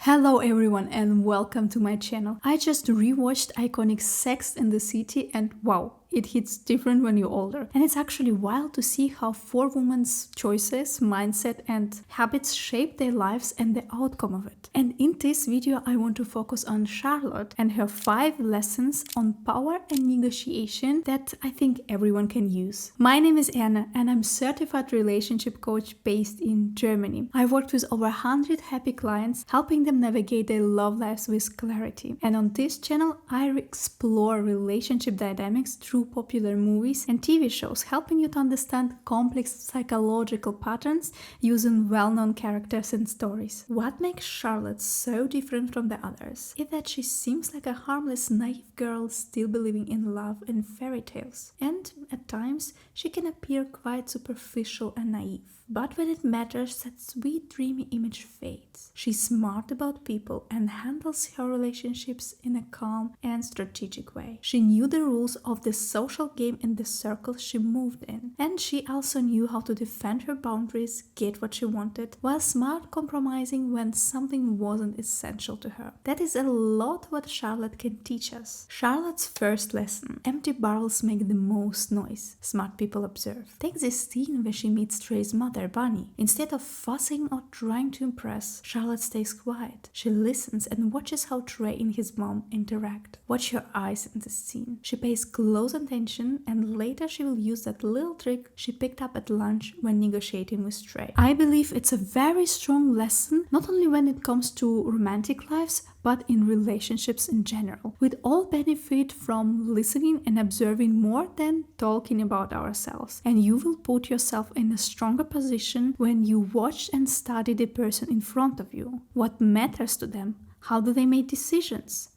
Hello everyone and welcome to my channel. I just rewatched iconic Sex and the City and wow, it hits different when you're older. And it's actually wild to see how four women's choices, mindset and habits shape their lives and the outcome of it. And in this video I want to focus on Charlotte and her 5 lessons on power and negotiation that I think everyone can use. My name is Anna and I'm certified relationship coach based in Germany. I've worked with over 100 happy clients, helping them navigate their love lives with clarity. And on this channel, I explore relationship dynamics through popular movies and TV shows, helping you to understand complex psychological patterns using well-known characters and stories. What makes Charlotte so different from the others is that she seems like a harmless, naive girl still believing in love and fairy tales. And at times, she can appear quite superficial and naive. But when it matters, that sweet, dreamy image fades. She's smart about people and handles her relationships in a calm and strategic way. She knew the rules of the social game in the circle she moved in. And she also knew how to defend her boundaries, get what she wanted, while smart compromising when something wasn't essential to her. That is a lot what Charlotte can teach us. Charlotte's first lesson: empty barrels make the most noise. Smart people observe. Take this scene where she meets Trey's mother, Bunny. Instead of fussing or trying to impress, Charlotte stays quiet. She listens and watches how Trey and his mom interact. Watch her eyes in this scene. She pays close attention and later she will use that little trick she picked up at lunch when negotiating with Trey. I believe it's a very strong lesson, not only when it comes to romantic lives, but in relationships in general. We'd all benefit from listening and observing more than talking about ourselves. And you will put yourself in a stronger position when you watch and study the person in front of you. What matters to them? How do they make decisions?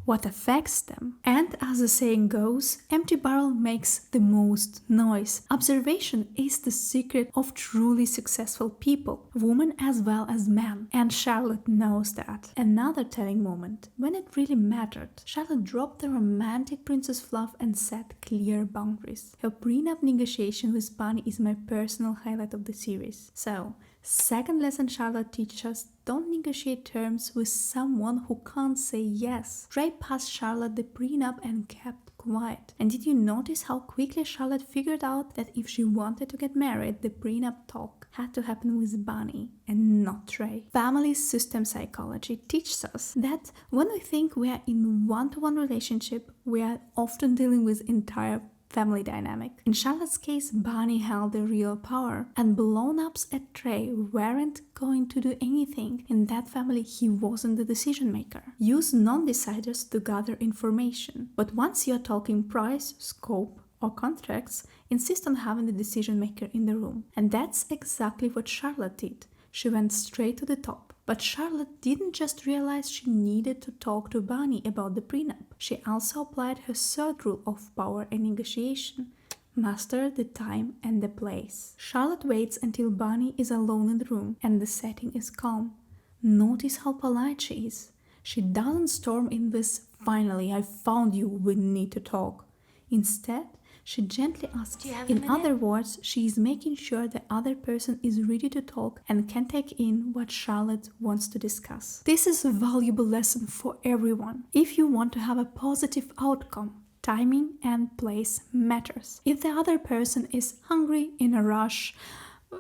What affects them? And as the saying goes, empty barrel makes the most noise. Observation is the secret of truly successful people, women as well as men. And Charlotte knows that. Another telling moment, when it really mattered, Charlotte dropped the romantic princess fluff and set clear boundaries. Her prenup negotiation with Bunny is my personal highlight of the series. So, second lesson Charlotte teaches us: don't negotiate terms with someone who can't say yes. Trey passed Charlotte the prenup and kept quiet. And did you notice how quickly Charlotte figured out that if she wanted to get married, the prenup talk had to happen with Bunny and not Trey? Family system psychology teaches us that when we think we are in one-to-one relationship, we are often dealing with entire family dynamic. In Charlotte's case, Bunny held the real power, and blown-ups at Trey weren't going to do anything. In that family, he wasn't the decision maker. Use non-deciders to gather information. But once you're talking price, scope, or contracts, insist on having the decision maker in the room. And that's exactly what Charlotte did. She went straight to the top. But Charlotte didn't just realize she needed to talk to Bunny about the prenup. She also applied her third rule of power and negotiation: master the time and the place. Charlotte waits until Bunny is alone in the room and the setting is calm. Notice how polite she is. She doesn't storm in with, "Finally, I found you, we need to talk." Instead, she gently asks. In other words, she is making sure the other person is ready to talk and can take in what Charlotte wants to discuss. This is a valuable lesson for everyone. If you want to have a positive outcome, timing and place matters. If the other person is hungry, in a rush,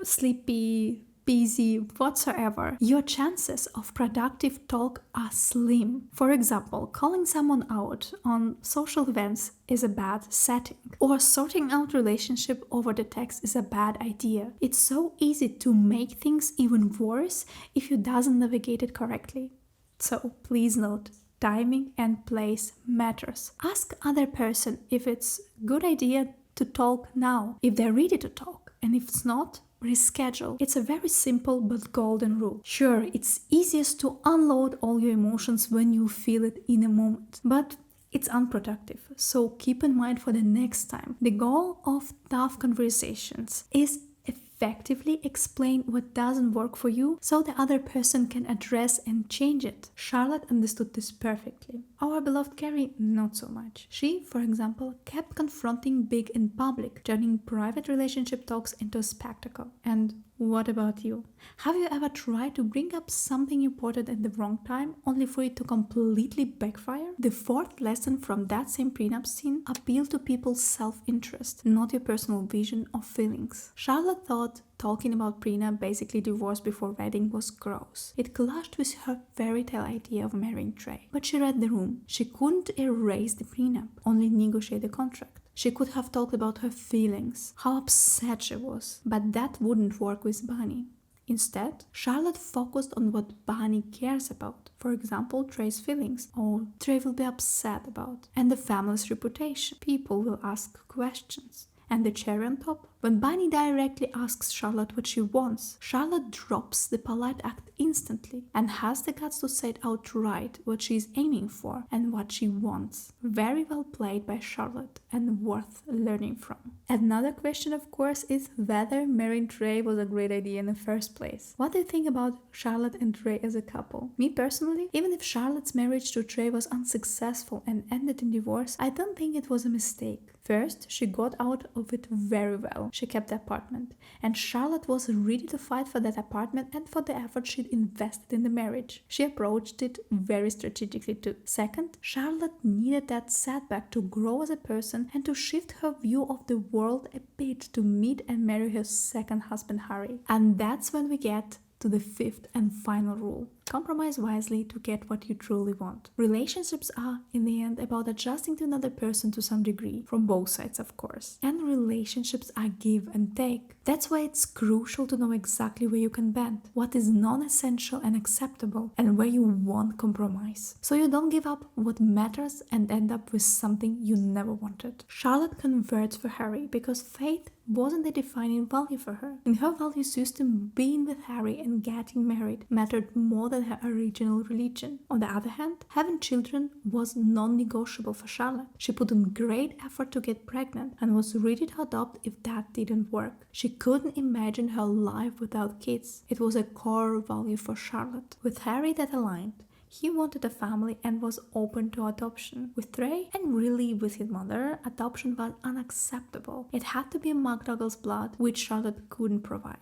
sleepy, busy, whatsoever, your chances of productive talk are slim. For example, calling someone out on social events is a bad setting, or sorting out relationship over the text is a bad idea. It's so easy to make things even worse if you doesn't navigate it correctly. So please note, timing and place matters. Ask other person if it's a good idea to talk now, if they're ready to talk, and if it's not, reschedule. It's a very simple but golden rule. Sure, it's easiest to unload all your emotions when you feel it in a moment, but it's unproductive, so keep in mind for the next time. The goal of tough conversations is effectively explain what doesn't work for you so the other person can address and change it. Charlotte understood this perfectly. Our beloved Carrie, not so much. She, for example, kept confronting Big in public, turning private relationship talks into a spectacle. And what about you? Have you ever tried to bring up something important at the wrong time only for it to completely backfire? The fourth lesson from that same prenup scene: appeal to people's self-interest, not your personal vision or feelings. Charlotte thought talking about prenup, basically divorce before wedding, was gross. It clashed with her fairy tale idea of marrying Trey. But she read the room. She couldn't erase the prenup, only negotiate the contract. She could have talked about her feelings, how upset she was, but that wouldn't work with Bonnie. Instead, Charlotte focused on what Bonnie cares about. For example, Trey's feelings, or Trey will be upset about, and the family's reputation. People will ask questions. And the cherry on top? When Bonnie directly asks Charlotte what she wants, Charlotte drops the polite act instantly and has the guts to say it outright what she's aiming for and what she wants. Very well played by Charlotte and worth learning from. Another question, of course, is whether marrying Trey was a great idea in the first place. What do you think about Charlotte and Trey as a couple? Me personally, even if Charlotte's marriage to Trey was unsuccessful and ended in divorce, I don't think it was a mistake. First, she got out of it very well. She kept the apartment, and Charlotte was ready to fight for that apartment and for the effort she'd invested in the marriage. She approached it very strategically too. Second, Charlotte needed that setback to grow as a person and to shift her view of the world a bit to meet and marry her second husband Harry. And that's when we get to the fifth and final rule. Compromise wisely to get what you truly want. Relationships are, in the end, about adjusting to another person to some degree, from both sides, of course. And relationships are give and take. That's why it's crucial to know exactly where you can bend, what is non-essential and acceptable, and where you won't compromise. So you don't give up what matters and end up with something you never wanted. Charlotte converts for Harry because faith wasn't the defining value for her. In her value system, being with Harry and getting married mattered more than her original religion. On the other hand, having children was non-negotiable for Charlotte. She put in great effort to get pregnant and was ready to adopt if that didn't work. She couldn't imagine her life without kids. It was a core value for Charlotte. With Harry, that aligned. He wanted a family and was open to adoption. With Trey, and really with his mother, adoption was unacceptable. It had to be a McDougal's blood, which Charlotte couldn't provide.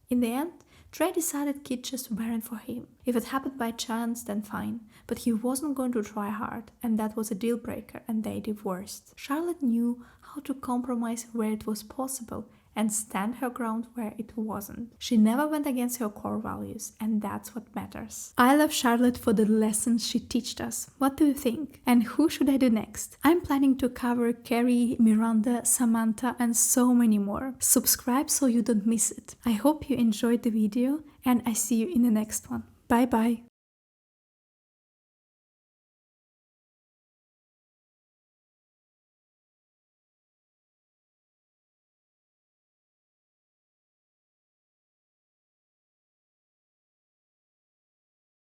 In the end, Trey decided kids just weren't for him. If it happened by chance, then fine, but he wasn't going to try hard, and that was a deal breaker, and they divorced. Charlotte knew how to compromise where it was possible and stand her ground where it wasn't. She never went against her core values, and that's what matters. I love Charlotte for the lessons she taught us. What do you think? And who should I do next? I'm planning to cover Carrie, Miranda, Samantha, and so many more. Subscribe so you don't miss it. I hope you enjoyed the video, and I see you in the next one. Bye bye.